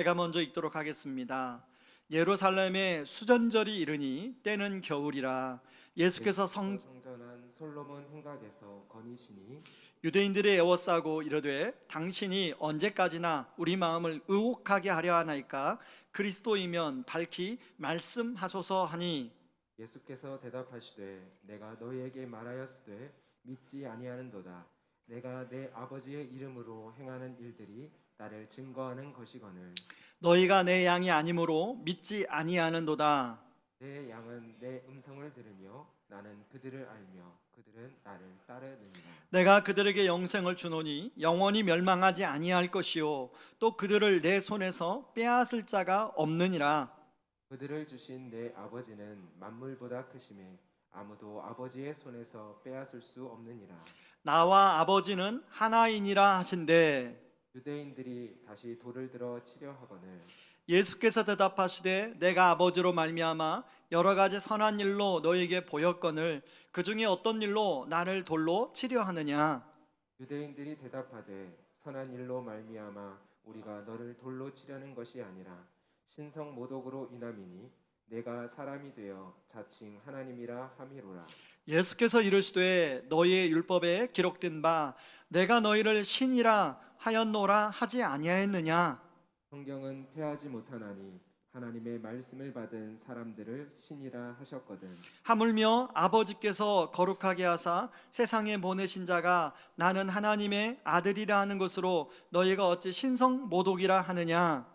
제가 먼저 읽도록 하겠습니다. 예루살렘에 수전절이 이르니 때는 겨울이라 예수께서 예수께서 성전한 솔로몬 행각에서 거니시니 유대인들이 애워싸고 이르되 당신이 언제까지나 우리 마음을 의혹하게 하려 하나이까 그리스도이면 밝히 말씀하소서 하니 예수께서 대답하시되 내가 너희에게 말하였으되 믿지 아니하는도다. 내가 내 아버지의 이름으로 행하는 일들이 나를 증거하는 것이거늘 너희가 내 양이 아니므로 믿지 아니하는도다. 내 양은 내 음성을 들으며 나는 그들을 알며 그들은 나를 따르느니라. 내가 그들에게 영생을 주노니 영원히 멸망하지 아니할 것이요 또 그들을 내 손에서 빼앗을 자가 없느니라. 그들을 주신 내 아버지는 만물보다 크심에 아무도 아버지의 손에서 빼앗을 수 없느니라. 나와 아버지는 하나이니라 하신대 유대인들이 다시 돌을 들어 치려 하거늘 예수께서 대답하시되 내가 아버지로 말미암아 여러 가지 선한 일로 너에게 보였거늘 그 중에 어떤 일로 나를 돌로 치려 하느냐. 유대인들이 대답하되 선한 일로 말미암아 우리가 너를 돌로 치려는 것이 아니라 신성 모독으로 인함이니 내가 사람이 되어 자칭 하나님이라 함이로라. 예수께서 이르시되 너희의 율법에 기록된 바 내가 너희를 신이라 하였노라 하지 아니하였느냐. 성경은 패하지 못하나니 하나님의 말씀을 받은 사람들을 신이라 하셨거든. 하물며 아버지께서 거룩하게 하사 세상에 보내신 자가 나는 하나님의 아들이라 하는 것으로 너희가 어찌 신성 모독이라 하느냐.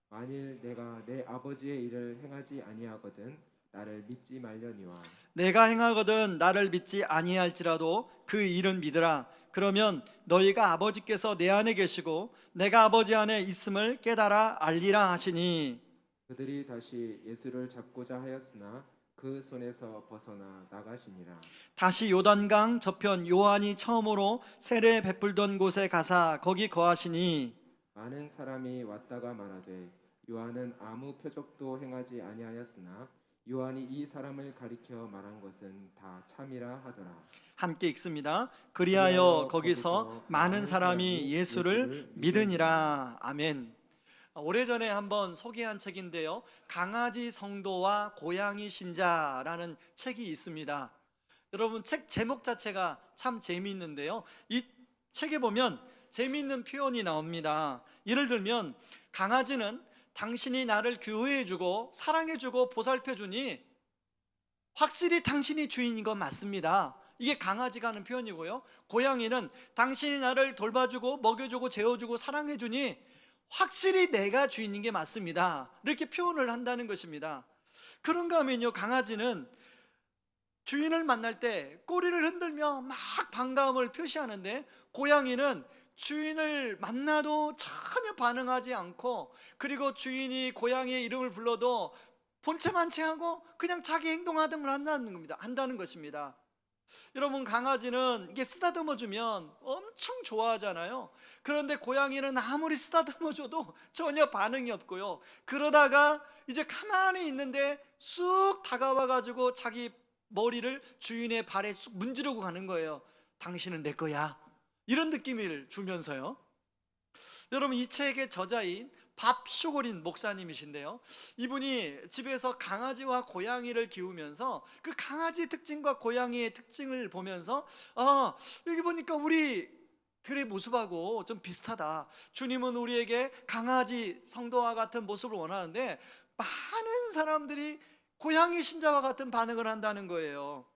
만일 내가 내 아버지의 일을 행하지 아니하거든 나를 믿지 말려니와 내가 행하거든 나를 믿지 아니할지라도 그 일은 믿으라. 그러면 너희가 아버지께서 내 안에 계시고 내가 아버지 안에 있음을 깨달아 알리라 하시니 그들이 다시 예수를 잡고자 하였으나 그 손에서 벗어나 나가시니라. 다시 요단강 저편 요한이 처음으로 세례 베풀던 곳에 가사 거기 거하시니 많은 사람이 왔다가 말하되 요한은 아무 표적도 행하지 아니하였으나 요한이 이 사람을 가리켜 말한 것은 다 참이라 하더라. 함께 읽습니다. 그리하여 거기서 많은 사람이 예수를 믿으니라. 아멘. 오래전에 한번 소개한 책인데요, 강아지 성도와 고양이 신자라는 책이 있습니다. 여러분, 책 제목 자체가 참 재미있는데요, 이 책에 보면 재미있는 표현이 나옵니다. 예를 들면 강아지는 당신이 나를 규호해주고 사랑해주고 보살펴주니 확실히 당신이 주인인 건 맞습니다. 이게 강아지가 하는 표현이고요, 고양이는 당신이 나를 돌봐주고 먹여주고 재워주고 사랑해주니 확실히 내가 주인인 게 맞습니다. 이렇게 표현을 한다는 것입니다. 그런가 하면요, 강아지는 주인을 만날 때 꼬리를 흔들며 막 반가움을 표시하는데 고양이는 주인을 만나도 전혀 반응하지 않고, 그리고 주인이 고양이의 이름을 불러도 본체만 취하고 그냥 자기 행동하던 걸 한다는 것입니다. 여러분, 강아지는 이게 쓰다듬어 주면 엄청 좋아하잖아요. 그런데 고양이는 아무리 쓰다듬어 줘도 전혀 반응이 없고요, 그러다가 이제 가만히 있는데 쑥 다가와 가지고 자기 머리를 주인의 발에 쑥 문지르고 가는 거예요. 당신은 내 거야, 이런 느낌을 주면서요. 여러분, 이 책의 저자인 밥 쇼고린 목사님이신데요, 이분이 집에서 강아지와 고양이를 키우면서 그 강아지의 특징과 고양이의 특징을 보면서 여기 보니까 우리들의 모습하고 좀 비슷하다. 주님은 우리에게 강아지 성도와 같은 모습을 원하는데 많은 사람들이 고양이 신자와 같은 반응을 한다는 거예요.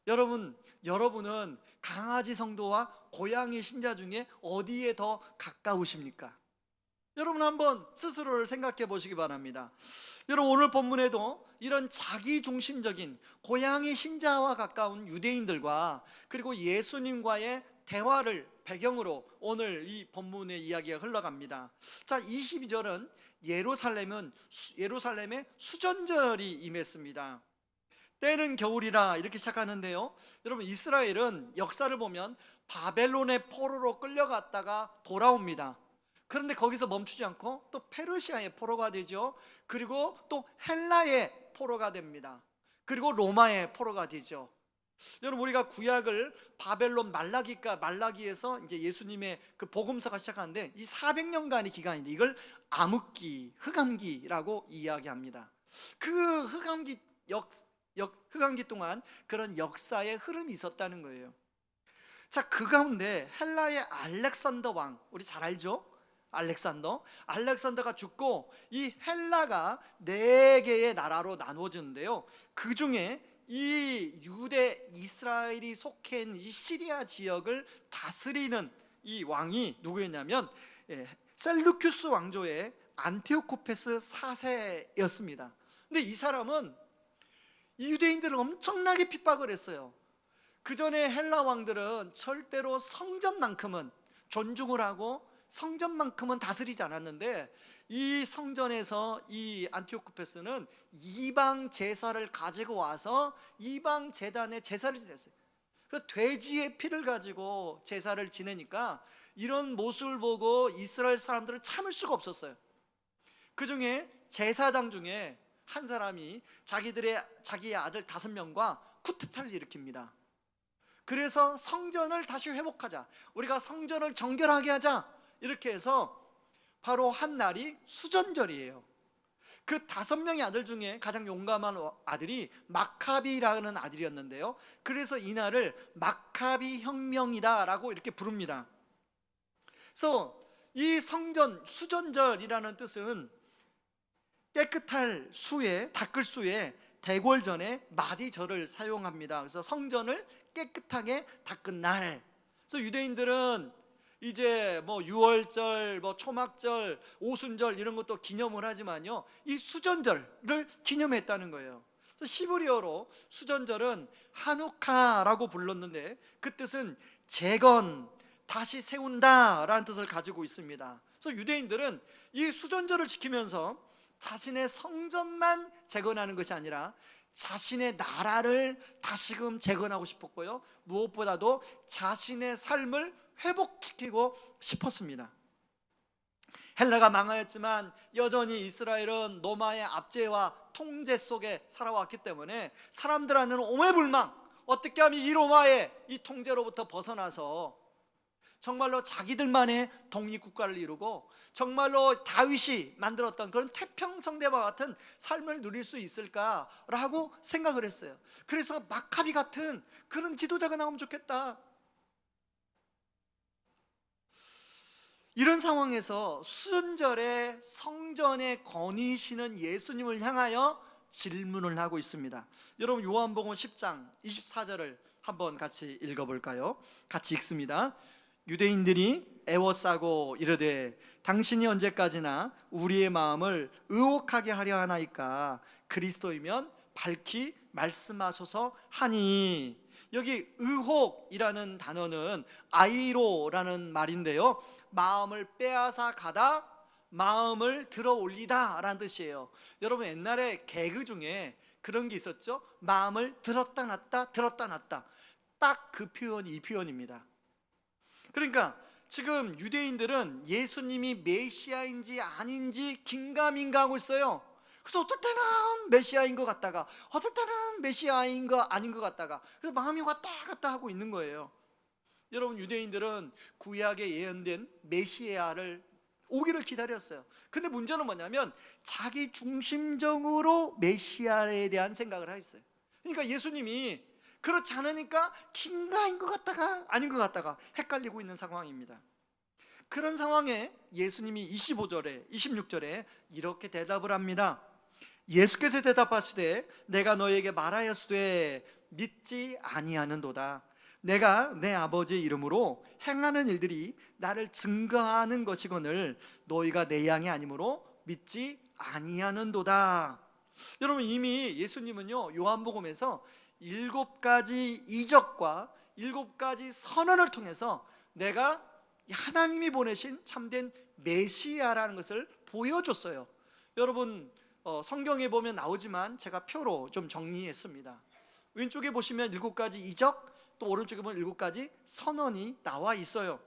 여러분은 강아지 성도와 고양이 신자 중에 어디에 더 가까우십니까? 여러분, 한번 스스로를 생각해 보시기 바랍니다. 여러분, 오늘 본문에도 이런 자기중심적인 고양이 신자와 가까운 유대인들과 그리고 예수님과의 대화를 배경으로 오늘 이 본문의 이야기가 흘러갑니다. 자, 22절은 예루살렘에 수전절이 임했습니다. 때는 겨울이라 이렇게 시작하는데요, 여러분, 이스라엘은 역사를 보면 바벨론의 포로로 끌려갔다가 돌아옵니다. 그런데 거기서 멈추지 않고 또 페르시아의 포로가 되죠. 그리고 또 헬라의 포로가 됩니다. 그리고 로마의 포로가 되죠. 여러분, 우리가 구약을 바벨론 말라기에서 이제 예수님의 그 복음서가 시작하는데, 이 400년간의 기간인데 이걸 암흑기, 흑암기라고 이야기합니다. 그 흑암기 동안 그런 역사의 흐름이 있었다는 거예요. 자, 그 가운데 헬라의 알렉산더 왕, 우리 잘 알죠? 알렉산더가 죽고 이 헬라가 4개의 나라로 나누어지는데요, 그 중에 이 유대 이스라엘이 속해 있는 이 시리아 지역을 다스리는 이 왕이 누구였냐면 셀루큐스 왕조의 안티오쿠페스 4세였습니다. 근데 이 사람은 이 유대인들을 엄청나게 핍박을 했어요. 그 전에 헬라 왕들은 절대로 성전만큼은 존중을 하고 성전만큼은 다스리지 않았는데, 이 성전에서 이 안티오쿠페스는 이방 제사를 가지고 와서 이방 제단에 제사를 지냈어요. 그래서 돼지의 피를 가지고 제사를 지내니까 이런 모습을 보고 이스라엘 사람들은 참을 수가 없었어요. 그 중에 제사장 중에 한 사람이 자기의 아들 5명과 쿠데타를 일으킵니다. 그래서 성전을 다시 회복하자, 우리가 성전을 정결하게 하자, 이렇게 해서 바로 한 날이 수전절이에요. 그 5명의 아들 중에 가장 용감한 아들이 마카비라는 아들이었는데요, 그래서 이 날을 마카비 혁명이다 라고 이렇게 부릅니다. 그래서 이 성전 수전절이라는 뜻은 깨끗할 수에, 닦을 수에 대궐전에 마디절을 사용합니다. 그래서 성전을 깨끗하게 닦은 날. 그래서 유대인들은 이제 뭐 유월절, 뭐 초막절, 오순절 이런 것도 기념을 하지만요, 이 수전절을 기념했다는 거예요. 그래서 히브리어로 수전절은 하누카라고 불렀는데 그 뜻은 재건, 다시 세운다라는 뜻을 가지고 있습니다. 그래서 유대인들은 이 수전절을 지키면서 자신의 성전만 재건하는 것이 아니라 자신의 나라를 다시금 재건하고 싶었고요, 무엇보다도 자신의 삶을 회복시키고 싶었습니다. 헬라가 망하였지만 여전히 이스라엘은 로마의 압제와 통제 속에 살아왔기 때문에 사람들한테는 오매불망, 어떻게 하면 이 로마의 이 통제로부터 벗어나서 정말로 자기들만의 독립국가를 이루고 정말로 다윗이 만들었던 그런 태평성대와 같은 삶을 누릴 수 있을까라고 생각을 했어요. 그래서 마카비 같은 그런 지도자가 나오면 좋겠다. 이런 상황에서 수전절에 성전에 거니시는 예수님을 향하여 질문을 하고 있습니다. 여러분, 요한복음 10장 24절을 한번 같이 읽어볼까요? 같이 읽습니다. 유대인들이 애워싸고 이르되 당신이 언제까지나 우리의 마음을 의혹하게 하려 하나이까, 그리스도이면 밝히 말씀하소서 하니. 여기 의혹이라는 단어는 아이로라는 말인데요, 마음을 빼앗아 가다, 마음을 들어 올리다 라는 뜻이에요. 여러분, 옛날에 개그 중에 그런 게 있었죠? 마음을 들었다 놨다, 들었다 놨다. 딱 그 표현이 이 표현입니다. 그러니까 지금 유대인들은 예수님이 메시아인지 아닌지 긴가민가하고 있어요. 그래서 어떨 때는 메시아인 것 같다가 어떨 때는 메시아인 거 아닌 것 같다가, 그래서 마음이 왔다 갔다 하고 있는 거예요. 여러분, 유대인들은 구약에 예언된 메시아를 오기를 기다렸어요. 근데 문제는 뭐냐면 자기 중심적으로 메시아에 대한 생각을 했어요. 그러니까 예수님이 그렇지 않으니까 긴가인 것 같다가 아닌 것 같다가 헷갈리고 있는 상황입니다. 그런 상황에 예수님이 25절에 26절에 이렇게 대답을 합니다. 예수께서 대답하시되 내가 너에게 말하였으되 믿지 아니하는도다. 내가 내 아버지의 이름으로 행하는 일들이 나를 증거하는 것이거늘 너희가 내 양이 아니므로 믿지 아니하는도다. 여러분, 이미 예수님은요, 요한복음에서 7가지 이적과 7가지 선언을 통해서 내가 하나님이 보내신 참된 메시아라는 것을 보여줬어요. 여러분, 성경에 보면 나오지만 제가 표로 좀 정리했습니다. 왼쪽에 보시면 7가지 이적, 또 오른쪽에 보면 7가지 선언이 나와 있어요.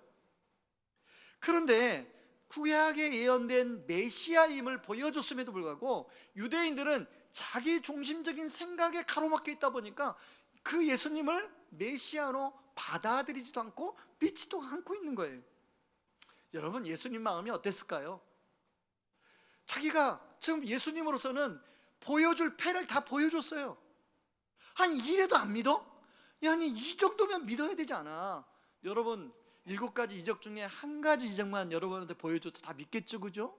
그런데 구약에 예언된 메시아임을 보여줬음에도 불구하고 유대인들은 자기 중심적인 생각에 가로막혀 있다 보니까 그 예수님을 메시아로 받아들이지도 않고 믿지도 않고 있는 거예요. 여러분, 예수님 마음이 어땠을까요? 자기가 지금 예수님으로서는 보여줄 패를 다 보여줬어요. 아니, 이래도 안 믿어? 야, 아니 이 정도면 믿어야 되지 않아? 여러분, 7가지 이적 중에 한 가지 이적만 여러분한테 보여줘도 다 믿겠죠, 그죠?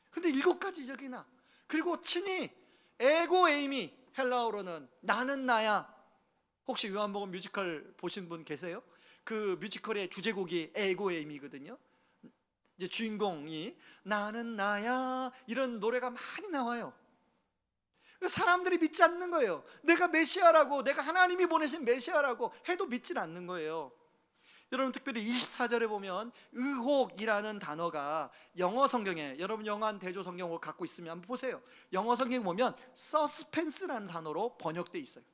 근데 7가지 이적이나, 그리고 친히 에고 에이미, 헬라어로는 나는 나야. 혹시 요한복음 뮤지컬 보신 분 계세요? 그 뮤지컬의 주제곡이 에고 에이미거든요. 이제 주인공이 나는 나야 이런 노래가 많이 나와요. 사람들이 믿지 않는 거예요. 내가 메시아라고, 내가 하나님이 보내신 메시아라고 해도 믿지 않는 거예요. 여러분, 특별히 24절에 보면 의혹이라는 단어가 영어 성경에, 여러분 영한 대조 성경을 갖고 있으면 한번 보세요. 영어 성경 보면 서스펜스라는 단어로 번역되어 있어요.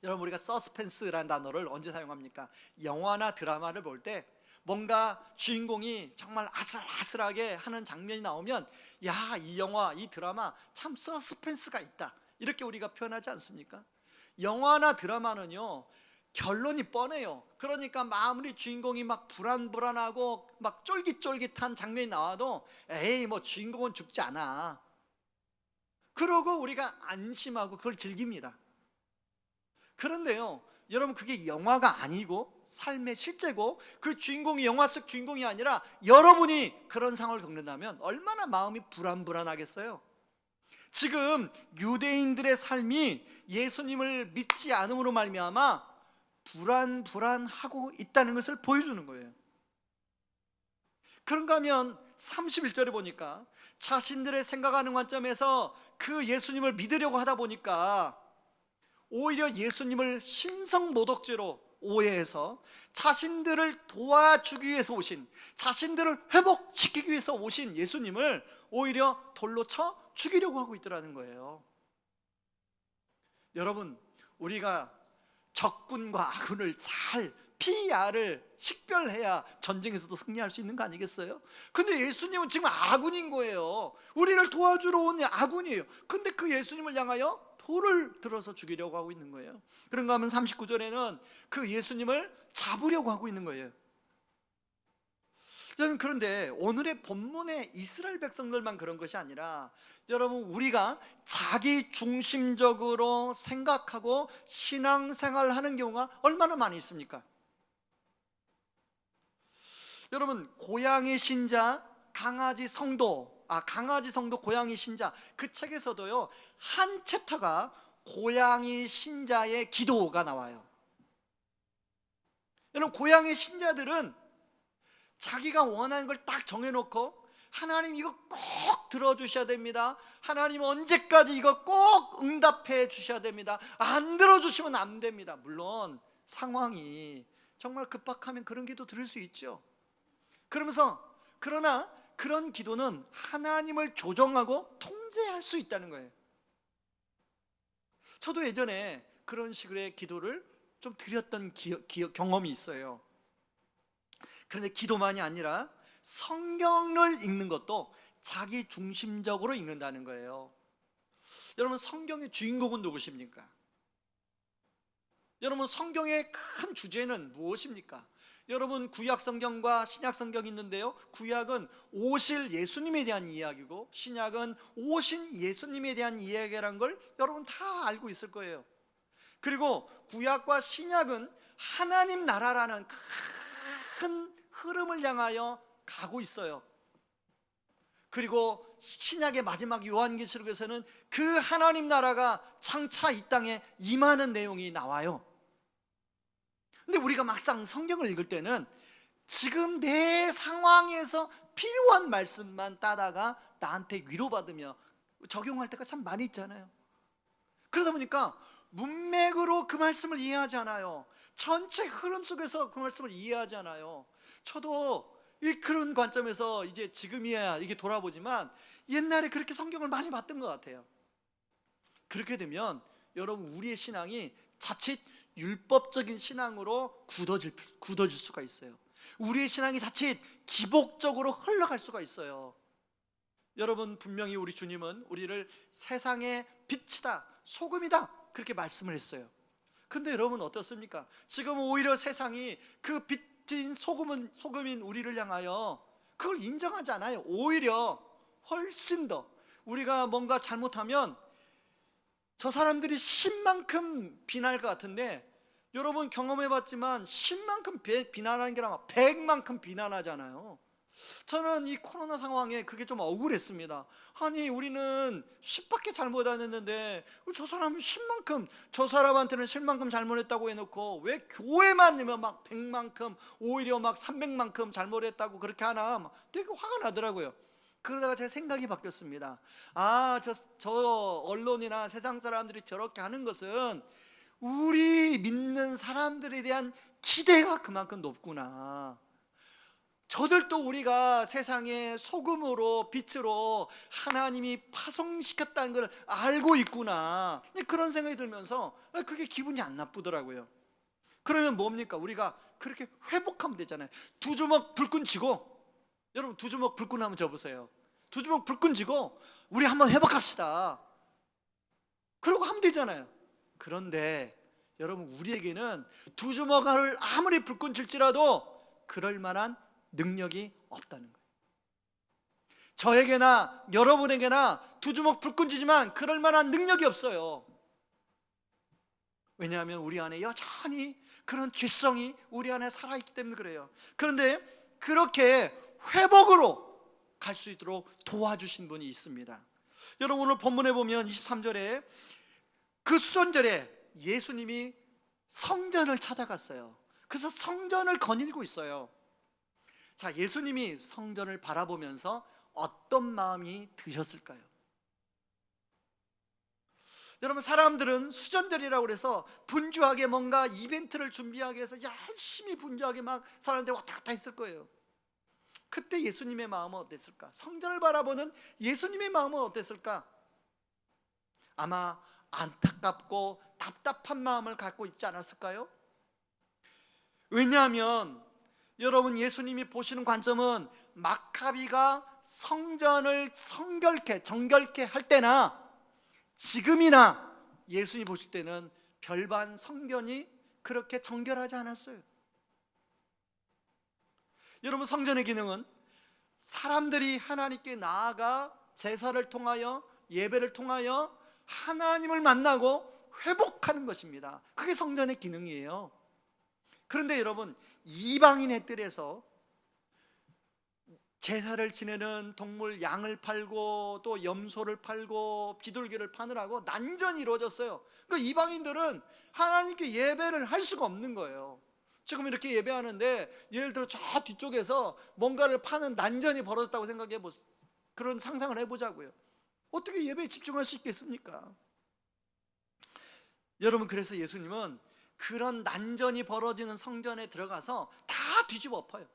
여러분, 우리가 서스펜스라는 단어를 언제 사용합니까? 영화나 드라마를 볼 때 뭔가 주인공이 정말 아슬아슬하게 하는 장면이 나오면, 야, 이 영화, 이 드라마 참 서스펜스가 있다, 이렇게 우리가 표현하지 않습니까? 영화나 드라마는요, 결론이 뻔해요. 그러니까 아무리 주인공이 막 불안불안하고 막 쫄깃쫄깃한 장면이 나와도 에이, 뭐 주인공은 죽지 않아, 그러고 우리가 안심하고 그걸 즐깁니다. 그런데요, 여러분, 그게 영화가 아니고 삶의 실제고, 그 주인공이 영화 속 주인공이 아니라 여러분이 그런 상황을 겪는다면 얼마나 마음이 불안불안하겠어요. 지금 유대인들의 삶이 예수님을 믿지 않음으로 말미암아 불안하고 있다는 것을 보여주는 거예요. 그런가 하면 31절에 보니까 자신들의 생각하는 관점에서 그 예수님을 믿으려고 하다 보니까 오히려 예수님을 신성모독죄로 오해해서 자신들을 도와주기 위해서 오신, 자신들을 회복시키기 위해서 오신 예수님을 오히려 돌로 쳐 죽이려고 하고 있더라는 거예요. 여러분, 우리가 적군과 아군을 잘 PR을 식별해야 전쟁에서도 승리할 수 있는 거 아니겠어요? 근데 예수님은 지금 아군인 거예요. 우리를 도와주러 온 아군이에요. 근데 그 예수님을 향하여 돌을 들어서 죽이려고 하고 있는 거예요. 그런가 하면 39절에는 그 예수님을 잡으려고 하고 있는 거예요. 여러분, 그런데 오늘의 본문의 이스라엘 백성들만 그런 것이 아니라, 여러분, 우리가 자기 중심적으로 생각하고 신앙생활을 하는 경우가 얼마나 많이 있습니까? 여러분, 고양이 신자, 강아지 성도 고양이 신자, 그 책에서도요, 한 챕터가 고양이 신자의 기도가 나와요. 여러분, 고양이 신자들은 자기가 원하는 걸 딱 정해놓고, 하나님 이거 꼭 들어주셔야 됩니다, 하나님 언제까지 이거 꼭 응답해 주셔야 됩니다, 안 들어주시면 안 됩니다. 물론 상황이 정말 급박하면 그런 기도 드릴 수 있죠. 그러나 그런 기도는 하나님을 조정하고 통제할 수 있다는 거예요. 저도 예전에 그런 식의 기도를 좀 드렸던 경험이 있어요. 그런데 기도만이 아니라 성경을 읽는 것도 자기 중심적으로 읽는다는 거예요. 여러분, 성경의 주인공은 누구십니까? 여러분, 성경의 큰 주제는 무엇입니까? 여러분, 구약 성경과 신약 성경이 있는데요, 구약은 오실 예수님에 대한 이야기고 신약은 오신 예수님에 대한 이야기라는 걸 여러분 다 알고 있을 거예요. 그리고 구약과 신약은 하나님 나라라는 큰 흐름을 향하여 가고 있어요. 그리고 신약의 마지막 요한계시록에서는 그 하나님 나라가 장차 이 땅에 임하는 내용이 나와요. 근데 우리가 막상 성경을 읽을 때는 지금 내 상황에서 필요한 말씀만 따다가 나한테 위로받으며 적용할 때가 참 많이 있잖아요. 그러다 보니까 문맥으로 그 말씀을 이해하지 않아요. 전체 흐름 속에서 그 말씀을 이해하지 않아요. 저도 그런 관점에서 이제 지금이야 이게 돌아보지만 옛날에 그렇게 성경을 많이 봤던 것 같아요. 그렇게 되면 여러분, 우리의 신앙이 자칫 율법적인 신앙으로 굳어질 수가 있어요. 우리의 신앙이 자칫 기복적으로 흘러갈 수가 있어요. 여러분, 분명히 우리 주님은 우리를 세상의 빛이다, 소금이다, 그렇게 말씀을 했어요. 근데 여러분 어떻습니까? 지금 오히려 세상이 그 빛인 소금인 우리를 향하여 그걸 인정하지 않아요. 오히려 훨씬 더 우리가 뭔가 잘못하면 저 사람들이 10만큼 비난할 것 같은데, 여러분 경험해봤지만 10만큼 비난하는 게 아니라 100만큼 비난하잖아요. 저는 이 코로나 상황에 그게 좀 억울했습니다. 아니 우리는 10밖에 잘못 안 했는데 저 사람은 10만큼, 저 사람한테는 10만큼 잘못했다고 해놓고 왜 교회만 내면 막 100만큼, 오히려 막 300만큼 잘못했다고 그렇게 하나, 막 되게 화가 나더라고요. 그러다가 제 생각이 바뀌었습니다. 저 언론이나 세상 사람들이 저렇게 하는 것은 우리 믿는 사람들에 대한 기대가 그만큼 높구나. 저들도 우리가 세상의 소금으로 빛으로 하나님이 파송시켰다는 걸 알고 있구나, 그런 생각이 들면서 그게 기분이 안 나쁘더라고요. 그러면 뭡니까? 우리가 그렇게 회복하면 되잖아요. 두 주먹 불끈 쥐고, 여러분 두 주먹 불끈 한번 져보세요. 두 주먹 불끈 쥐고 우리 한번 회복합시다. 그러고 하면 되잖아요. 그런데 여러분 우리에게는 두 주먹을 아무리 불끈 쥘지라도 그럴 만한 능력이 없다는 거예요. 저에게나 여러분에게나 두 주먹 불끈 쥐지만 그럴 만한 능력이 없어요. 왜냐하면 우리 안에 여전히 그런 죄성이 우리 안에 살아있기 때문에 그래요. 그런데 그렇게 회복으로 갈 수 있도록 도와주신 분이 있습니다. 여러분 오늘 본문에 보면 23절에 그 수전절에 예수님이 성전을 찾아갔어요. 그래서 성전을 거닐고 있어요. 자, 예수님이 성전을 바라보면서 어떤 마음이 드셨을까요? 여러분 사람들은 수전절이라고 해서 분주하게 뭔가 이벤트를 준비하기 위해서 열심히 분주하게 막 사람들이 왔다 갔다 했을 거예요. 그때 예수님의 마음은 어땠을까? 성전을 바라보는 예수님의 마음은 어땠을까? 아마 안타깝고 답답한 마음을 갖고 있지 않았을까요? 왜냐하면 여러분 예수님이 보시는 관점은 막가비가 성전을 정결케 할 때나 지금이나 예수님이 보실 때는 별반 성전이 그렇게 정결하지 않았어요. 여러분 성전의 기능은 사람들이 하나님께 나아가 제사를 통하여 예배를 통하여 하나님을 만나고 회복하는 것입니다. 그게 성전의 기능이에요. 그런데 여러분 이방인의 뜰에서 제사를 지내는 동물 양을 팔고 또 염소를 팔고 비둘기를 파느라고 난전이 이루어졌어요. 그러니까 이방인들은 하나님께 예배를 할 수가 없는 거예요. 지금 이렇게 예배하는데 예를 들어 저 뒤쪽에서 뭔가를 파는 난전이 벌어졌다고 생각해 보세요. 그런 상상을 해보자고요. 어떻게 예배에 집중할 수 있겠습니까? 여러분 그래서 예수님은 그런 난전이 벌어지는 성전에 들어가서 다 뒤집어 엎어요.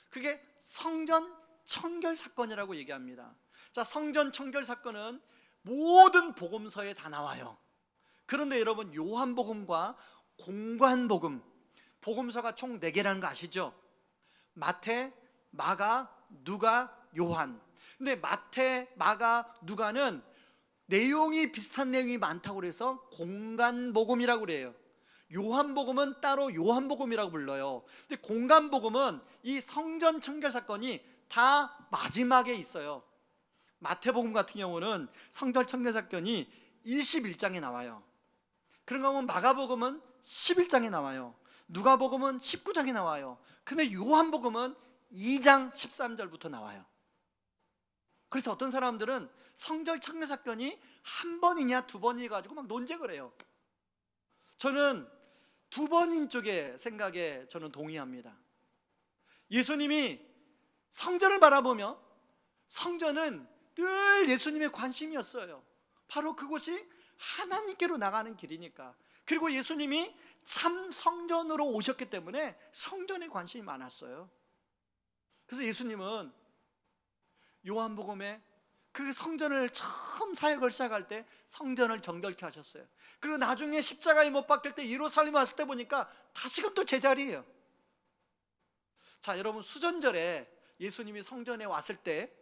그게 성전 청결 사건이라고 얘기합니다. 자, 성전 청결 사건은 모든 복음서에 다 나와요. 그런데 여러분 요한복음과 공관복음, 복음서가 총 4개라는 거 아시죠? 마태, 마가, 누가, 요한. 근데 마태, 마가, 누가는 내용이 비슷한 내용이 많다고 그래서 공관복음이라고 그래요. 요한복음은 따로 요한복음이라고 불러요. 근데 공관복음은 이 성전 청결 사건이 다 마지막에 있어요. 마태복음 같은 경우는 성전 청결 사건이 21장에 나와요. 그런가 하면 마가복음은 11장에 나와요. 누가복음은 19장에 나와요. 근데 요한복음은 2장 13절부터 나와요. 그래서 어떤 사람들은 성전 청결 사건이 한 번이냐 두 번이 가지고 막 논쟁을 해요. 저는 두 번인 쪽의 생각에 저는 동의합니다. 예수님이 성전을 바라보며 성전은 늘 예수님의 관심이었어요. 바로 그곳이 하나님께로 나가는 길이니까. 그리고 예수님이 참 성전으로 오셨기 때문에 성전에 관심이 많았어요. 그래서 예수님은 요한복음에 그 성전을 처음 사역을 시작할 때 성전을 정결케 하셨어요. 그리고 나중에 십자가에 못 박힐 때 예루살렘 왔을 때 보니까 다시금 또 제자리예요. 자, 여러분 수전절에 예수님이 성전에 왔을 때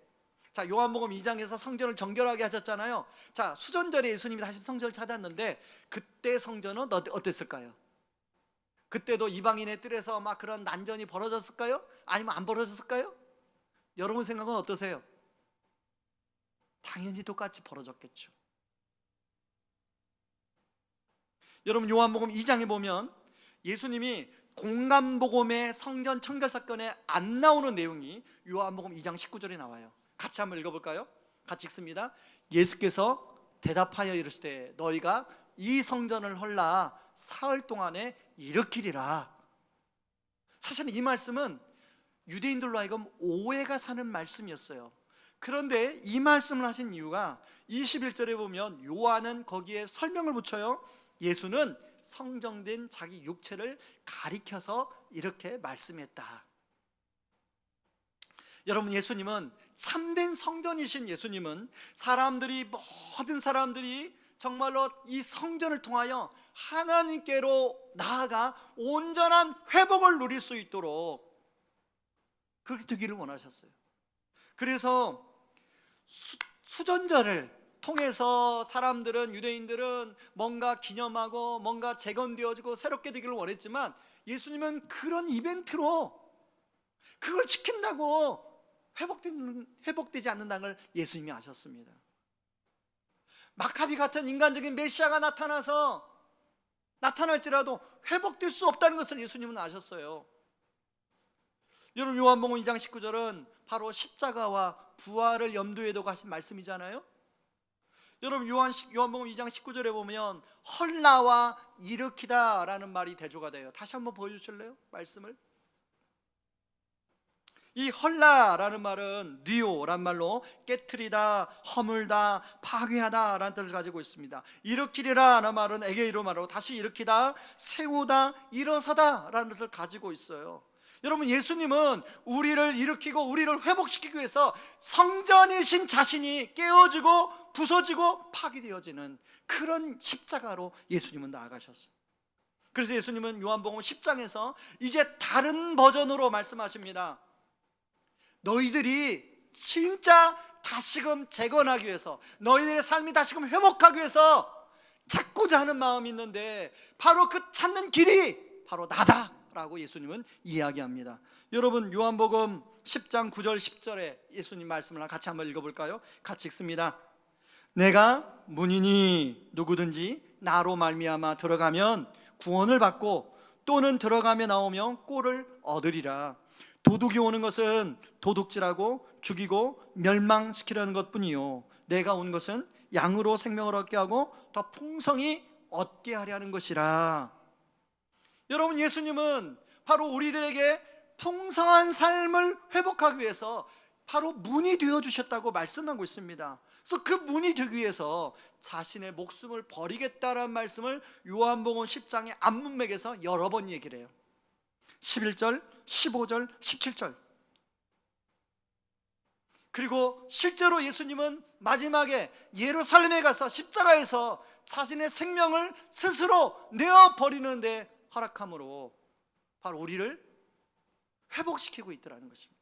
자, 요한복음 2장에서 성전을 정결하게 하셨잖아요. 자, 수전절에 예수님이 다시 성전을 찾았는데 그때 성전은 어땠을까요? 그때도 이방인의 뜰에서 막 그런 난전이 벌어졌을까요? 아니면 안 벌어졌을까요? 여러분 생각은 어떠세요? 당연히 똑같이 벌어졌겠죠. 여러분 요한복음 2장에 보면 예수님이 공감복음의 성전 청결 사건에 안 나오는 내용이 요한복음 2장 19절에 나와요. 같이 한번 읽어볼까요? 같이 읽습니다. 예수께서 대답하여 이르시되 너희가 이 성전을 헐라 사흘 동안에 일으키리라. 사실 이 말씀은 유대인들로 하여금 오해가 사는 말씀이었어요. 그런데 이 말씀을 하신 이유가 21절에 보면 요한은 거기에 설명을 붙여요. 예수는 성정된 자기 육체를 가리켜서 이렇게 말씀했다. 여러분 예수님은 참된 성전이신 예수님은 모든 사람들이 정말로 이 성전을 통하여 하나님께로 나아가 온전한 회복을 누릴 수 있도록 그렇게 되기를 원하셨어요. 그래서 수전절을 통해서 유대인들은 뭔가 기념하고 뭔가 재건되어지고 새롭게 되기를 원했지만 예수님은 그런 이벤트로 그걸 지킨다고 회복되지 않는다는 걸 예수님이 아셨습니다. 마카비 같은 인간적인 메시아가 나타날지라도 회복될 수 없다는 것을 예수님은 아셨어요. 여러분 요한복음 2장 19절은 바로 십자가와 부활을 염두에 두고 하신 말씀이잖아요. 여러분 요한복음 2장 19절에 보면 헐나와 일으키다 라는 말이 대조가 돼요. 다시 한번 보여주실래요? 말씀을. 이 헐라라는 말은 뉴오란 말로 깨트리다, 허물다, 파괴하다 라는 뜻을 가지고 있습니다. 일으키리라 라는 말은 에게이로 말로 다시 일으키다, 세우다, 일어서다 라는 뜻을 가지고 있어요. 여러분 예수님은 우리를 일으키고 우리를 회복시키기 위해서 성전이신 자신이 깨어지고 부서지고 파괴되어지는 그런 십자가로 예수님은 나아가셨어요. 그래서 예수님은 요한복음 10장에서 이제 다른 버전으로 말씀하십니다. 너희들이 진짜 다시금 재건하기 위해서 너희들의 삶이 다시금 회복하기 위해서 찾고자 하는 마음이 있는데 바로 그 찾는 길이 바로 나다 라고 예수님은 이야기합니다. 여러분 요한복음 10장 9절 10절에 예수님 말씀을 같이 한번 읽어볼까요? 같이 읽습니다. 내가 문이니 누구든지 나로 말미암아 들어가면 구원을 받고 또는 들어가며 나오며 꼴을 얻으리라. 도둑이 오는 것은 도둑질하고 죽이고 멸망시키려는 것뿐이요 내가 온 것은 양으로 생명을 얻게 하고 더 풍성히 얻게 하려는 것이라. 여러분 예수님은 바로 우리들에게 풍성한 삶을 회복하기 위해서 바로 문이 되어주셨다고 말씀하고 있습니다. 그래서 그 문이 되기 위해서 자신의 목숨을 버리겠다라는 말씀을 요한복음 10장의 앞문맥에서 여러 번 얘기를 해요. 11절, 15절, 17절. 그리고 실제로 예수님은 마지막에 예루살렘에 가서 십자가에서 자신의 생명을 스스로 내어버리는데 허락함으로 바로 우리를 회복시키고 있더라는 것입니다.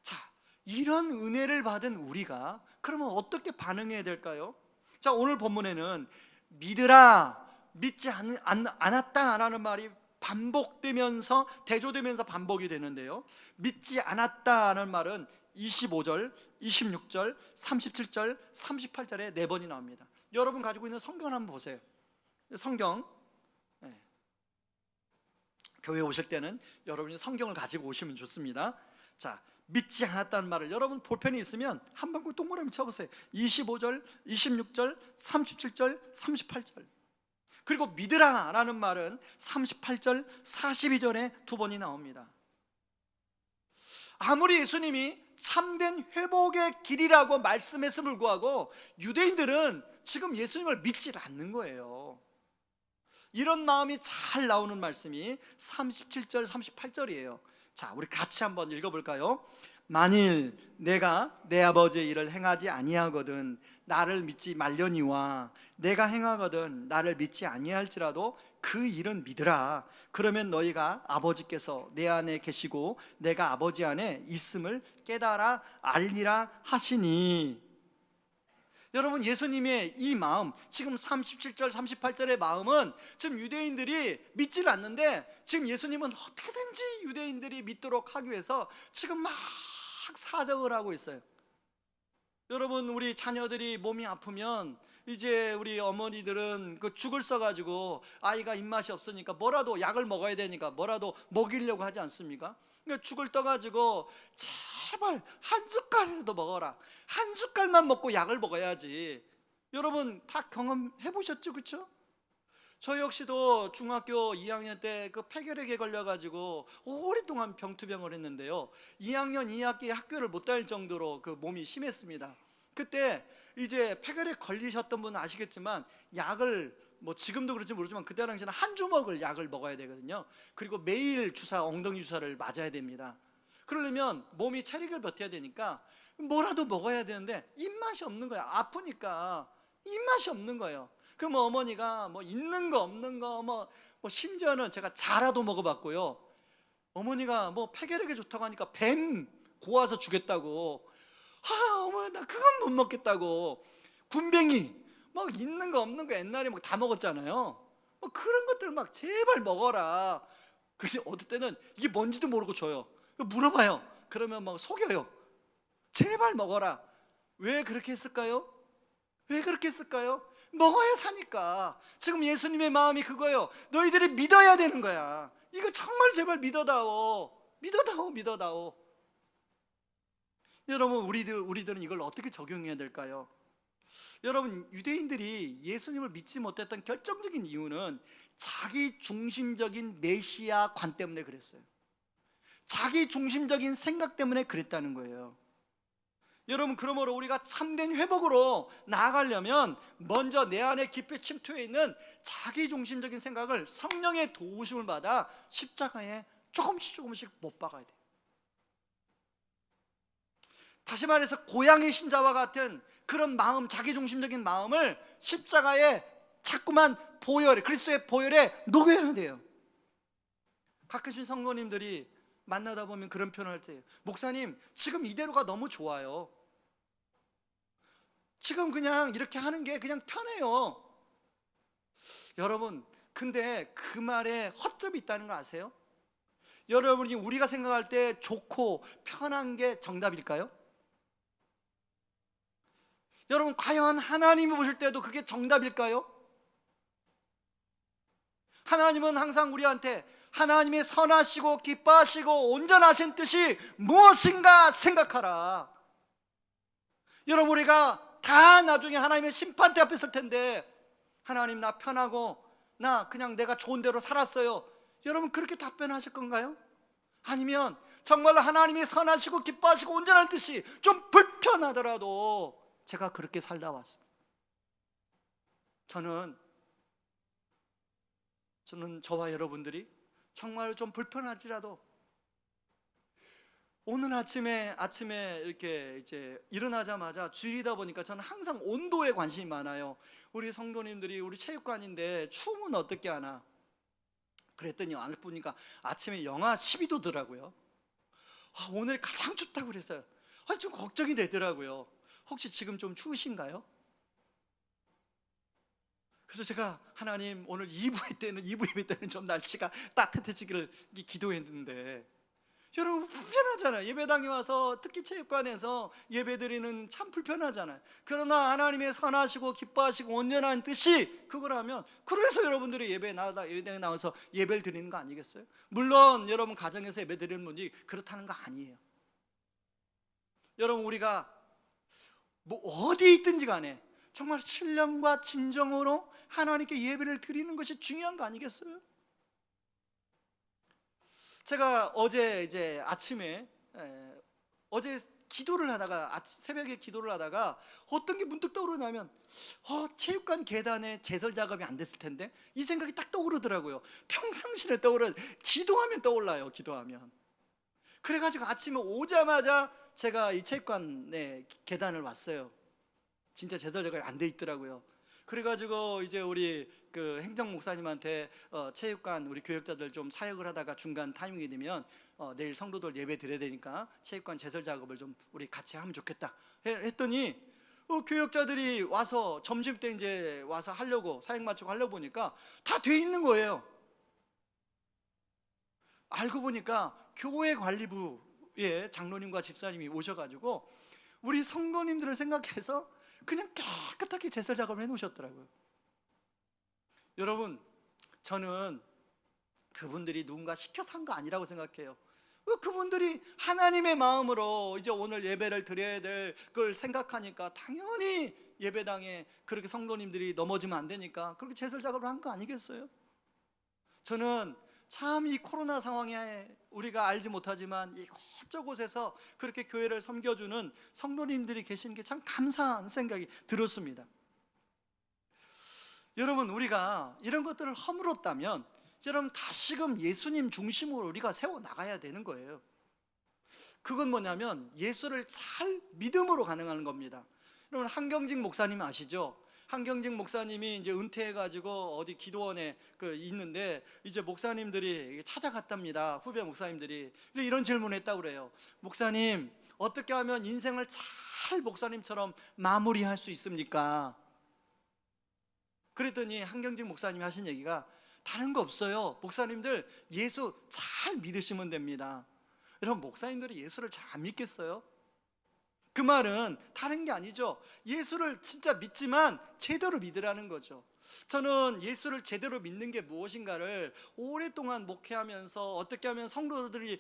자, 이런 은혜를 받은 우리가 그러면 어떻게 반응해야 될까요? 자, 오늘 본문에는 믿으라, 믿지 않았다라는 말이 반복되면서 대조되면서 반복이 되는데요. 믿지 않았다는 말은 25절, 26절, 37절, 38절에 4번이 나옵니다. 여러분 가지고 있는 성경을 한번 보세요. 성경 교회 오실 때는 여러분이 성경을 가지고 오시면 좋습니다. 자, 믿지 않았다는 말을 여러분 볼펜이 있으면 한 번 동그라미 쳐보세요. 25절, 26절, 37절, 38절. 그리고 믿으라 라는 말은 38절, 42절에 2번이 나옵니다. 아무리 예수님이 참된 회복의 길이라고 말씀했음에도 불구하고 유대인들은 지금 예수님을 믿지 않는 거예요. 이런 마음이 잘 나오는 말씀이 37절, 38절이에요. 자, 우리 같이 한번 읽어볼까요? 만일 내가 내 아버지의 일을 행하지 아니하거든 나를 믿지 말려니와 내가 행하거든 나를 믿지 아니할지라도 그 일은 믿으라. 그러면 너희가 아버지께서 내 안에 계시고 내가 아버지 안에 있음을 깨달아 알리라 하시니. 여러분, 예수님의 이 마음, 지금 37절 38절의 마음은 지금 유대인들이 믿지를 않는데 지금 예수님은 어떻게든지 유대인들이 믿도록 하기 위해서 지금 막 사정을 하고 있어요. 여러분, 우리 자녀들이 몸이 아프면 이제 우리 어머니들은 그 죽을 써가지고 아이가 입맛이 없으니까 뭐라도 약을 먹어야 되니까 뭐라도 먹이려고 하지 않습니까? 그러니까 죽을 떠가지고 제발 한 숟갈이라도 먹어라, 한 숟갈만 먹고 약을 먹어야지. 여러분 다 경험해 보셨죠, 그렇죠? 저 역시도 중학교 2학년 때 그 폐결핵에 걸려가지고 오랫동안 병투병을 했는데요, 2학년 2학기 학교를 못 다닐 정도로 그 몸이 심했습니다. 그때 이제 폐결핵 걸리셨던 분은 아시겠지만 약을, 뭐 지금도 그렇지 모르지만 그때 당시에는 한 주먹을 약을 먹어야 되거든요. 그리고 매일 엉덩이 주사를 맞아야 됩니다. 그러려면 몸이 체력을 버텨야 되니까 뭐라도 먹어야 되는데 입맛이 없는 거야. 아프니까 입맛이 없는 거예요. 그럼 어머니가 뭐 있는 거 없는 거 뭐 심지어는 제가 자라도 먹어봤고요, 어머니가 뭐 폐결핵에 좋다고 하니까 뱀 고아서 주겠다고, 어머니 나 그건 못 먹겠다고, 군뱅이 막 있는 거 없는 거 옛날에 막 다 먹었잖아요. 뭐 그런 것들 막 제발 먹어라. 근데 어떨 때는 이게 뭔지도 모르고 줘요. 물어봐요. 그러면 막 속여요. 제발 먹어라. 왜 그렇게 했을까요? 왜 그렇게 했을까요? 먹어야 사니까. 지금 예수님의 마음이 그거예요. 너희들이 믿어야 되는 거야. 이거 정말 제발 믿어다오. 믿어다오, 믿어다오. 여러분, 우리들은 이걸 어떻게 적용해야 될까요? 여러분, 유대인들이 예수님을 믿지 못했던 결정적인 이유는 자기 중심적인 메시아 관 때문에 그랬어요. 자기 중심적인 생각 때문에 그랬다는 거예요. 여러분, 그러므로 우리가 참된 회복으로 나아가려면 먼저 내 안에 깊이 침투해 있는 자기 중심적인 생각을 성령의 도우심을 받아 십자가에 조금씩 못 박아야 돼요. 다시 말해서 고양이 신자와 같은 그런 마음, 자기 중심적인 마음을 십자가에 자꾸만 그리스도의 보혈에 녹여야 돼요. 가끔씩 성도님들이 만나다 보면 그런 표현을 할 때예요. 목사님, 지금 이대로가 너무 좋아요. 지금 그냥 이렇게 하는 게 그냥 편해요. 여러분, 근데 그 말에 허점이 있다는 거 아세요? 여러분이 우리가 생각할 때 좋고 편한 게 정답일까요? 여러분, 과연 하나님이 보실 때도 그게 정답일까요? 하나님은 항상 우리한테 하나님의 선하시고 기뻐하시고 온전하신 뜻이 무엇인가 생각하라. 여러분, 우리가 다 나중에 하나님의 심판대 앞에 설 텐데, 하나님 나 편하고 나 그냥 내가 좋은 대로 살았어요, 여러분 그렇게 답변하실 건가요? 아니면 정말로 하나님이 선하시고 기뻐하시고 온전한 뜻이 좀 불편하더라도 제가 그렇게 살다 왔습니다. 저는 저와 여러분들이 정말 좀 불편할지라도 오늘 아침에 이렇게 이제 일어나자마자 주일이다 보니까 저는 항상 온도에 관심이 많아요. 우리 성도님들이 우리 체육관인데 추우면 어떻게 하나 그랬더니 안 보니까 아침에 영하 12도더라고요. 오늘 가장 춥다고 그랬어요. 좀 걱정이 되더라고요. 혹시 지금 좀 추우신가요? 그래서 제가 하나님 오늘 2부 예배 때는 좀 날씨가 따뜻해지기를 기도했는데, 여러분 불편하잖아요. 예배당에 와서 특히 체육관에서 예배드리는 참 불편하잖아요. 그러나 하나님의 선하시고 기뻐하시고 온전한 뜻이 그거라면, 그래서 여러분들이 예배당에 나와서 예배를 드리는 거 아니겠어요? 물론 여러분 가정에서 예배 드리는 분이 그렇다는 거 아니에요. 여러분, 우리가 뭐 어디에 있든지 간에 정말 신령과 진정으로 하나님께 예배를 드리는 것이 중요한 거 아니겠어요? 제가 어제 이제 아침에 어제 기도를 하다가 새벽에 기도를 하다가 어떤 게 문득 떠오르냐면 체육관 계단에 제설 작업이 안 됐을 텐데, 이 생각이 딱 떠오르더라고요. 평상시에 기도하면 떠올라요. 기도하면. 그래가지고 아침에 오자마자 제가 이 체육관에 계단을 왔어요. 진짜 제설제가 안 돼 있더라고요. 그래가지고 이제 우리 그 행정 목사님한테 체육관 우리 교역자들 좀 사역을 하다가 중간 타이밍이 되면 내일 성도들 예배 드려야 되니까 체육관 제설 작업을 좀 우리 같이 하면 좋겠다 했더니 교역자들이 와서 점심 때 이제 와서 하려고 사역 마치고 하려고 보니까 다 돼 있는 거예요. 알고 보니까 교회 관리부의 장로님과 집사님이 오셔가지고 우리 성도님들을 생각해서 그냥 깨끗하게 제설 작업을 해놓으셨더라고요. 여러분, 저는 그분들이 누군가 시켜서 한 거 아니라고 생각해요. 그분들이 하나님의 마음으로 이제 오늘 예배를 드려야 될 걸 생각하니까 당연히 예배당에 그렇게 성도님들이 넘어지면 안 되니까 그렇게 제설 작업을 한 거 아니겠어요? 저는 참 이 코로나 상황에 우리가 알지 못하지만 이곳저곳에서 그렇게 교회를 섬겨주는 성도님들이 계시는 게 참 감사한 생각이 들었습니다. 여러분, 우리가 이런 것들을 허물었다면 여러분 다시금 예수님 중심으로 우리가 세워나가야 되는 거예요. 그건 뭐냐면 예수를 잘 믿음으로 가능한 겁니다. 여러분, 한경직 목사님 아시죠? 한경직 목사님이 이제 은퇴해가지고 어디 기도원에 있는데 이제 목사님들이 찾아갔답니다. 후배 목사님들이 이런 질문을 했다고 그래요. 목사님, 어떻게 하면 인생을 잘 목사님처럼 마무리할 수 있습니까? 그랬더니 한경직 목사님이 하신 얘기가 다른 거 없어요. 목사님들 예수 잘 믿으시면 됩니다. 여러분, 목사님들이 예수를 잘 안 믿겠어요? 그 말은 다른 게 아니죠. 예수를 진짜 믿지만 제대로 믿으라는 거죠. 저는 예수를 제대로 믿는 게 무엇인가를 오랫동안 목회하면서 어떻게 하면 성도들이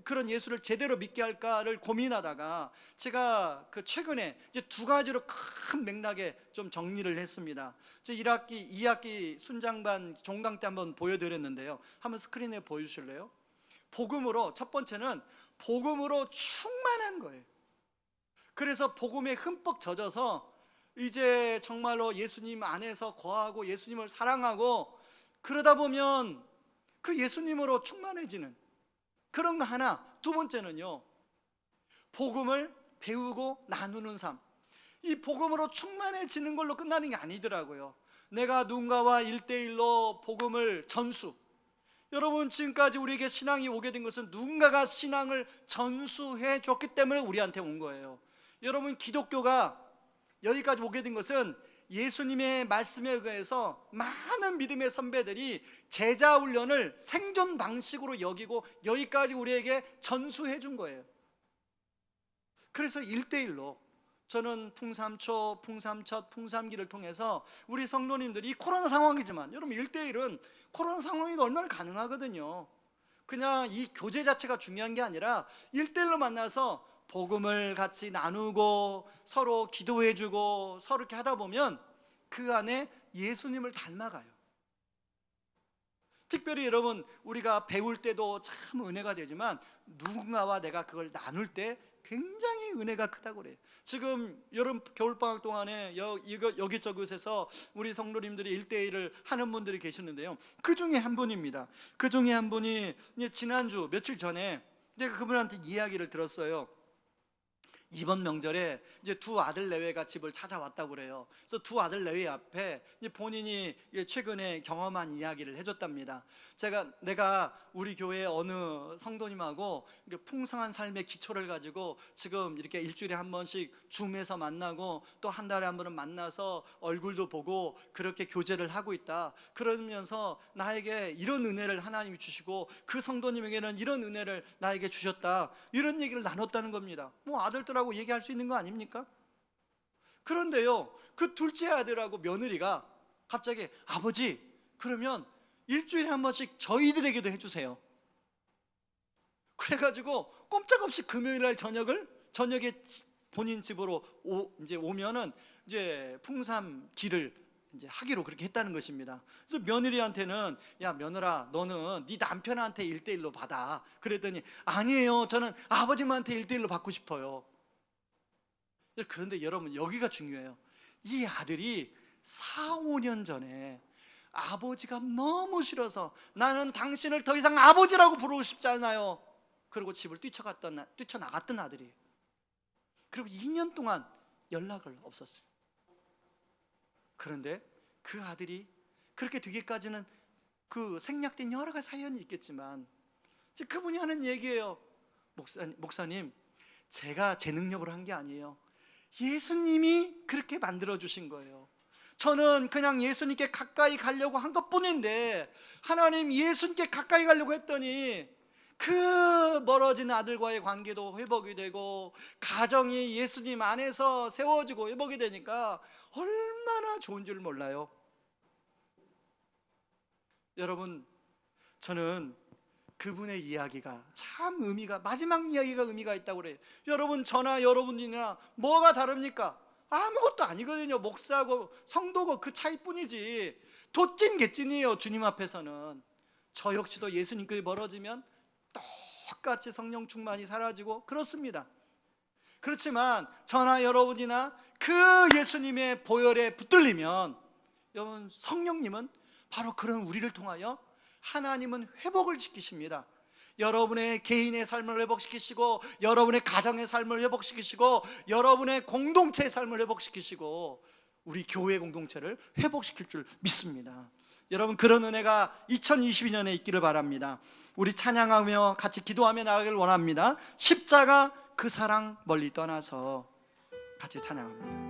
그런 예수를 제대로 믿게 할까를 고민하다가 제가 최근에 이제 두 가지로 큰 맥락에 좀 정리를 했습니다. 저 1학기, 2학기 순장반 종강 때 한번 보여드렸는데요. 한번 스크린에 보여주실래요? 복음으로, 첫 번째는 복음으로 충만한 거예요. 그래서 복음에 흠뻑 젖어서 이제 정말로 예수님 안에서 거하고 예수님을 사랑하고 그러다 보면 그 예수님으로 충만해지는 그런 거 하나. 두 번째는요, 복음을 배우고 나누는 삶. 이 복음으로 충만해지는 걸로 끝나는 게 아니더라고요. 내가 누군가와 1대1로 복음을 전수. 여러분, 지금까지 우리에게 신앙이 오게 된 것은 누군가가 신앙을 전수해 줬기 때문에 우리한테 온 거예요. 여러분, 기독교가 여기까지 오게 된 것은 예수님의 말씀에 의해서 많은 믿음의 선배들이 제자 훈련을 생존 방식으로 여기고 여기까지 우리에게 전수해 준 거예요. 그래서 1대1로 저는 풍삼초, 풍삼첫, 풍삼기를 통해서 우리 성도님들이 이 코로나 상황이지만 여러분 1대1은 코로나 상황에도 얼마나 가능하거든요. 그냥 이 교제 자체가 중요한 게 아니라 1대1로 만나서 복음을 같이 나누고 서로 기도해주고 서로 이렇게 하다 보면 그 안에 예수님을 닮아가요. 특별히 여러분, 우리가 배울 때도 참 은혜가 되지만 누군가와 내가 그걸 나눌 때 굉장히 은혜가 크다고 그래요. 지금 여름 겨울방학 동안에 여기저기에서 우리 성도님들이 1대1을 하는 분들이 계시는데요, 그 중에 한 분입니다. 그 중에 한 분이 지난주 며칠 전에 제가 그분한테 이야기를 들었어요. 이번 명절에 이제 두 아들 내외가 집을 찾아왔다고 그래요. 그래서 두 아들 내외 앞에 본인이 최근에 경험한 이야기를 해줬답니다. 내가 우리 교회 어느 성도님하고 풍성한 삶의 기초를 가지고 지금 이렇게 일주일에 한 번씩 줌에서 만나고 또 한 달에 한 번은 만나서 얼굴도 보고 그렇게 교제를 하고 있다. 그러면서 나에게 이런 은혜를 하나님이 주시고 그 성도님에게는 이런 은혜를 나에게 주셨다. 이런 얘기를 나눴다는 겁니다. 아들들하고 얘기할 수 있는 거 아닙니까? 그런데요, 그 둘째 아들하고 며느리가 갑자기 아버지, 그러면 일주일에 한 번씩 저희들에게도 해주세요. 그래가지고 꼼짝없이 금요일날 저녁에 본인 집으로 이제 오면은 이제 풍삼기를 이제 하기로 그렇게 했다는 것입니다. 그래서 며느리한테는 야 며느라, 너는 네 남편한테 1대1로 받아. 그랬더니 아니에요, 저는 아버님한테 1대1로 받고 싶어요. 그런데 여러분, 여기가 중요해요. 이 아들이 4, 5년 전에 아버지가 너무 싫어서 나는 당신을 더 이상 아버지라고 부르고 싶지 않아요. 그리고 집을 뛰쳐나갔던 아들이에요. 그리고 2년 동안 연락을 없었어요. 그런데 그 아들이 그렇게 되기까지는 그 생략된 여러 가지 사연이 있겠지만 그분이 하는 얘기예요. 목사님, 제가 제 능력으로 한 게 아니에요. 예수님이 그렇게 만들어주신 거예요. 저는 그냥 예수님께 가까이 가려고 한 것뿐인데 하나님 예수님께 가까이 가려고 했더니 그 멀어진 아들과의 관계도 회복이 되고 가정이 예수님 안에서 세워지고 회복이 되니까 얼마나 좋은 줄 몰라요. 여러분, 저는 그분의 이야기가 참 마지막 이야기가 의미가 있다고 그래요. 여러분, 저나 여러분이나 뭐가 다릅니까? 아무것도 아니거든요. 목사고 성도고 그 차이뿐이지. 도찐 개찐이에요. 주님 앞에서는. 저 역시도 예수님께 멀어지면 똑같이 성령 충만이 사라지고 그렇습니다. 그렇지만 저나 여러분이나 그 예수님의 보혈에 붙들리면 여러분, 성령님은 바로 그런 우리를 통하여 하나님은 회복을 시키십니다. 여러분의 개인의 삶을 회복시키시고 여러분의 가정의 삶을 회복시키시고 여러분의 공동체의 삶을 회복시키시고 우리 교회 공동체를 회복시킬 줄 믿습니다. 여러분, 그런 은혜가 2022년에 있기를 바랍니다. 우리 찬양하며 같이 기도하며 나가길 원합니다. 십자가 그 사랑 멀리 떠나서 같이 찬양합니다.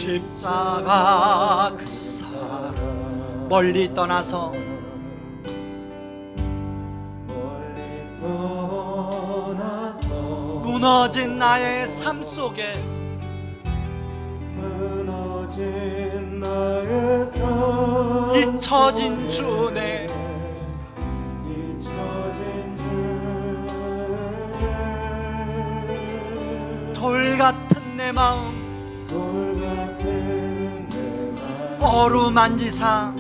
십자가 그 사랑 멀리 떠나서 무너진 나의 삶 속에 잊혀진 주내 돌 같은 내 마음 어루만지사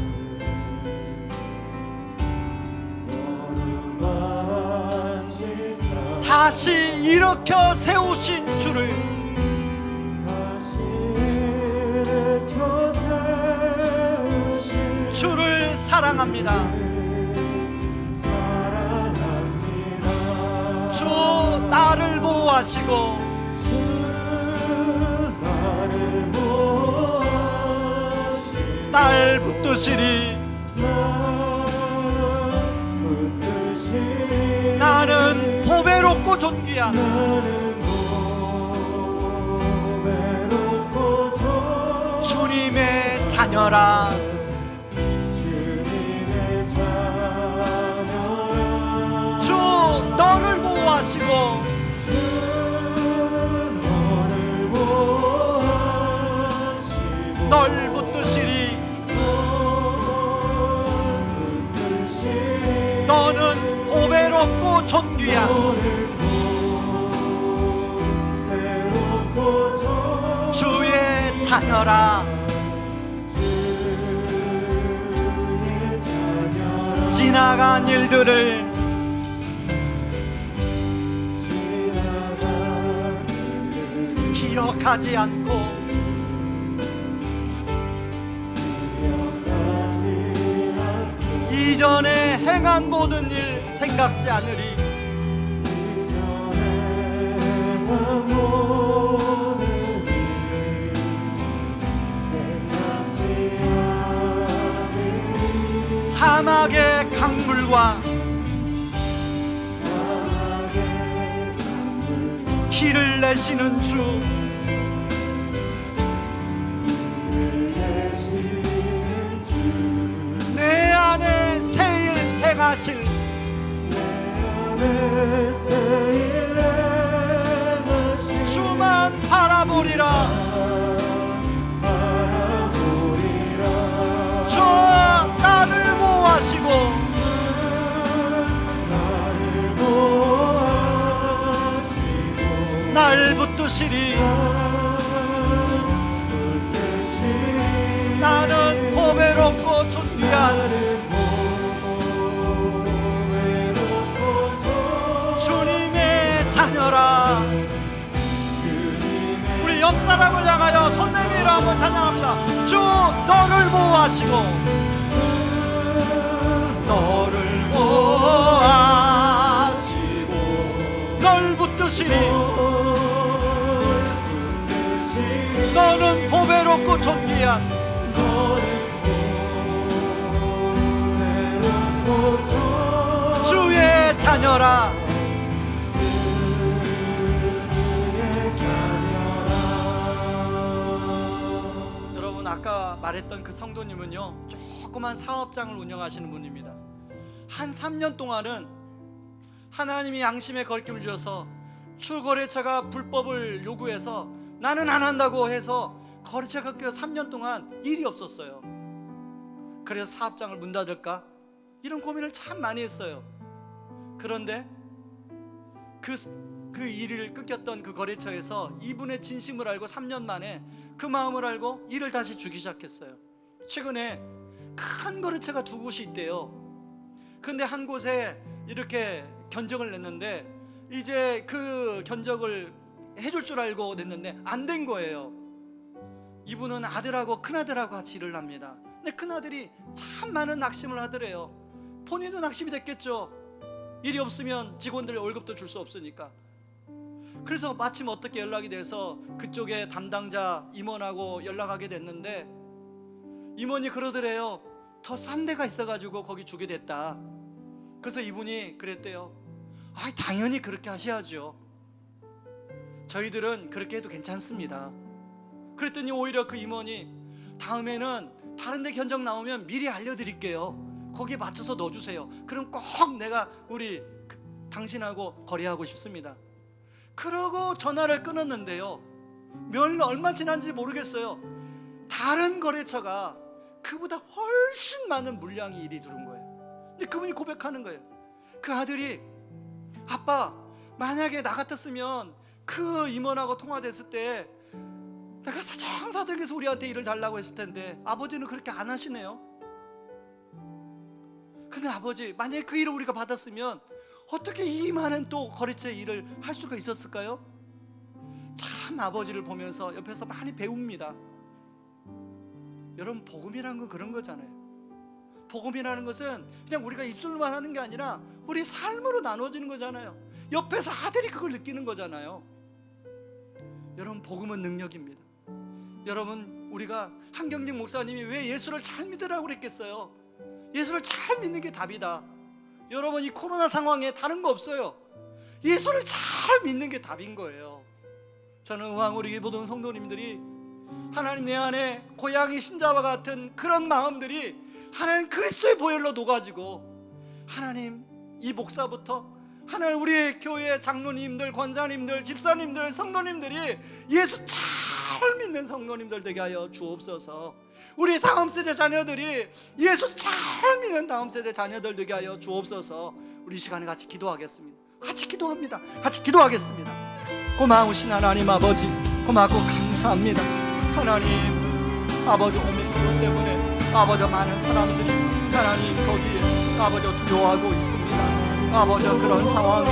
다시 일으켜 세우신 주를 사랑합니다. 주 나를 보호하시고 날 붙드시리. 나는 보배롭고 존귀한 주님의 자녀라. 주 너를 보호하시고 널 붙드시리. 너는 보배롭고 존귀한 주의 자녀라. 지나간 일들을 기억하지 않고 이전에 행한 모든 일 생각지 않으리. 사막의 강물과 길을 내시는 주, 내 안에 새 일 행하실 주만 바라보리라. 주 나를 보호하시고 날 붙드시리. 나는 보배롭고 존귀한 주님의 옆 사람을 향하여 손 내밀어 한번 찬양합니다. 주 너를 보호하시고 너를 보호하시고 널 붙드시니 너는 보배롭고 존귀한 주의 자녀라. 여러분, 아까 말했던 그 성도님은요, 조그만 사업장을 운영하시는 분입니다. 한 3년 동안은 하나님이 양심의 거리낌을 주셔서 출거래처가 불법을 요구해서 나는 안 한다고 해서 거래처가 3년 동안 일이 없었어요. 그래서 사업장을 문 닫을까? 이런 고민을 참 많이 했어요. 그런데 그 일을 끊겼던 그 거래처에서 이분의 진심을 알고 3년 만에 그 마음을 알고 일을 다시 주기 시작했어요. 최근에 큰 거래처가 2곳이 있대요. 근데 한 곳에 이렇게 견적을 냈는데 이제 그 견적을 해줄 줄 알고 냈는데 안 된 거예요. 이분은 아들하고 큰아들하고 같이 일을 합니다. 근데 큰아들이 참 많은 낙심을 하더래요. 본인도 낙심이 됐겠죠. 일이 없으면 직원들 월급도 줄 수 없으니까. 그래서 마침 어떻게 연락이 돼서 그쪽에 담당자 임원하고 연락하게 됐는데 임원이 그러더래요. 더 싼 데가 있어가지고 거기 주게 됐다. 그래서 이분이 그랬대요. 아, 당연히 그렇게 하셔야죠. 저희들은 그렇게 해도 괜찮습니다. 그랬더니 오히려 그 임원이 다음에는 다른 데 견적 나오면 미리 알려드릴게요. 거기에 맞춰서 넣어주세요. 그럼 꼭 내가 우리 당신하고 거래하고 싶습니다. 그러고 전화를 끊었는데요, 얼마 지난지 모르겠어요. 다른 거래처가 그보다 훨씬 많은 물량이 일이 들어온 거예요. 근데 그분이 고백하는 거예요. 그 아들이 아빠, 만약에 나 같았으면 그 임원하고 통화됐을 때 내가 사정사정해서 우리한테 일을 달라고 했을 텐데 아버지는 그렇게 안 하시네요. 근데 아버지, 만약에 그 일을 우리가 받았으면 어떻게 이 많은 또 거래처의 일을 할 수가 있었을까요? 참 아버지를 보면서 옆에서 많이 배웁니다. 여러분, 복음이라는 건 그런 거잖아요. 복음이라는 것은 그냥 우리가 입술로만 하는 게 아니라 우리 삶으로 나눠지는 거잖아요. 옆에서 아들이 그걸 느끼는 거잖아요. 여러분, 복음은 능력입니다. 여러분, 우리가 한경직 목사님이 왜 예수를 잘 믿으라고 그랬겠어요? 예수를 잘 믿는 게 답이다. 여러분, 이 코로나 상황에 다른 거 없어요. 예수를 잘 믿는 게 답인 거예요. 저는 의왕 우리 모든 성도님들이 하나님 내 안에 고양이 신자와 같은 그런 마음들이 하나님 그리스도의 보혈로 녹아지고, 하나님 이 목사부터 하나님 우리의 교회 장로님들, 권사님들, 집사님들, 성도님들이 예수 잘 믿는 성도님들 되게 하여 주옵소서. 우리 다음 세대 자녀들이 예수 잘 믿는 다음 세대 자녀들 되게 하여 주옵소서. 우리 시간에 같이 기도하겠습니다. 같이 기도합니다. 같이 기도하겠습니다. 고마우신 하나님 아버지, 고맙고 감사합니다. 하나님 아버지, 오미크론 때문에 아버지 많은 사람들이 하나님 거기에 아버지 두려워하고 있습니다. 아버지 그런 상황에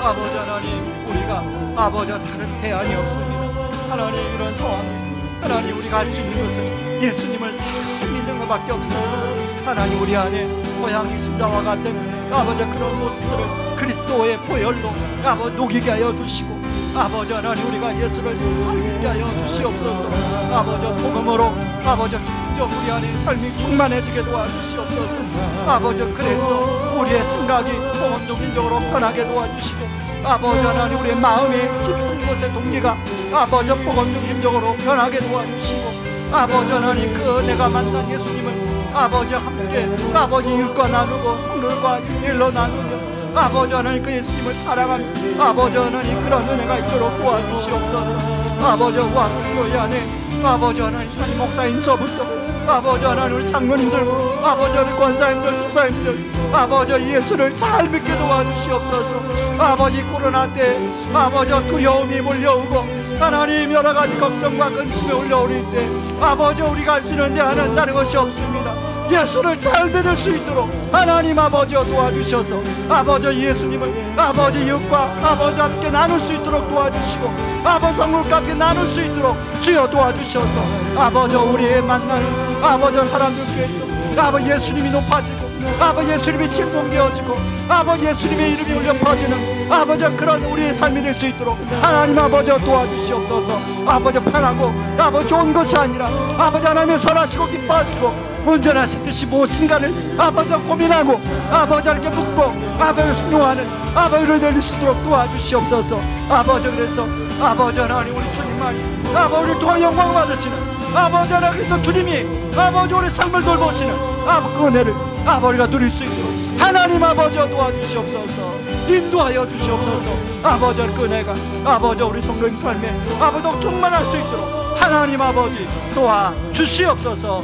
아버지 하나님 우리가 아버지 다른 대안이 없습니다. 하나님 이런 상황에 하나님 우리가 할 수 있는 것은 예수님을 잘 믿는 것밖에 없습니다. 하나님 우리 안에 고양이 신자와 같은 아버지 그런 모습들을 그리스도의 보혈로 아버지 녹이게 하여 주시고, 아버지 하나님 우리가 예수를 잘 믿게 하여 주시옵소서. 아버지 복음으로 아버지 점점 우리 안에 삶이 충만해지게 도와주시옵소서. 아버지 그래서 우리의 생각이 복음적인적으로 변하게 도와주시고, 아버지 하나님 우리의 마음의 깊은 곳의 동기가 아버지 복음적인적으로 변하게 도와주시고, 아버지 하나님 그 내가 만난 예수님을 아버지 함께 아버지 일과 나누고 성들과 일로 나누며 아버지 하나님 그 예수님을 사랑하는 아버지 하나님 그런 은혜가 있도록 도와주시옵소서. 아버지 왕교회 안에 아버지 하나님 한 목사인 저부터 아버지 하나님 우리 장로님들, 아버지 우리 권사님들, 집사님들 아버지 예수를 잘 믿게 도와주시옵소서. 아버지 코로나 때 아버지 두려움이 몰려오고 하나님 여러 가지 걱정과 근심이 올라오는 때 아버지 우리가 할 수 있는 대안은 다른 것이 없습니다. 예수를 잘 믿을 수 있도록 하나님 아버지여 도와주셔서 아버지 예수님을 아버지 이웃과 아버지 함께 나눌 수 있도록 도와주시고 아버지 성물과 함께 나눌 수 있도록 주여 도와주셔서 아버지 우리의 만나는 아버지 사람들 속에서 아버지 예수님이 높아지고 아버지 예수님이 진봉되어지고 아버지 예수님의 이름이 울려 퍼지는 아버지 그런 우리의 삶이 될 수 있도록 하나님 아버지 도와주시옵소서. 아버지 편하고 아버지 좋은 것이 아니라 아버지 하나님의 선하시고 기뻐하시고 온전하신 뜻이 무엇인가를 아버지 고민하고 아버지 함께 묻고 아버지 순종하는 아버지를 내릴 수 있도록 도와주시옵소서. 아버지 그래서 아버지 하나님 우리 주님만이 아버지를 통해 영광 받으시는 아버지 하나님 그래서 주님이 아버지 우리 삶을 돌보시는 아버지 그 은혜를 아버지가 누릴 수 있도록 하나님 아버지 도와주시옵소서. 인도하여 주시옵소서. 아버지 그 은혜가 아버지 우리 성도님 삶에 아버지 충만할 수 있도록 하나님 아버지 도와주시옵소서.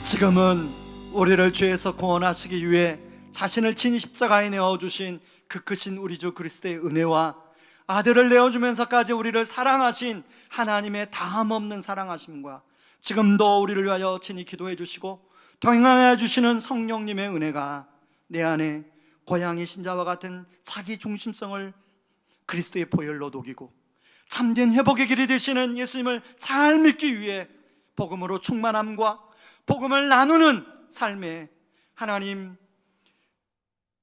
지금은 우리를 죄에서 구원하시기 위해 자신을 친히 십자가에 내어주신 그 크신 우리 주 그리스도의 은혜와 아들을 내어주면서까지 우리를 사랑하신 하나님의 다함없는 사랑하심과 지금도 우리를 위하여 친히 기도해 주시고 동행하여 주시는 성령님의 은혜가 내 안에 고향의 신자와 같은 자기 중심성을 그리스도의 보혈로 녹이고 참된 회복의 길이 되시는 예수님을 잘 믿기 위해 복음으로 충만함과 복음을 나누는 삶에 하나님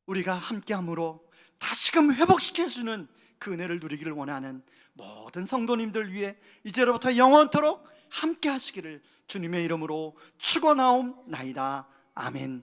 우리가 함께함으로 다시금 회복시켜주는 그 은혜를 누리기를 원하는 모든 성도님들 위해 이제로부터 영원토록 함께 하시기를 주님의 이름으로 축원하옵나이다. 아멘.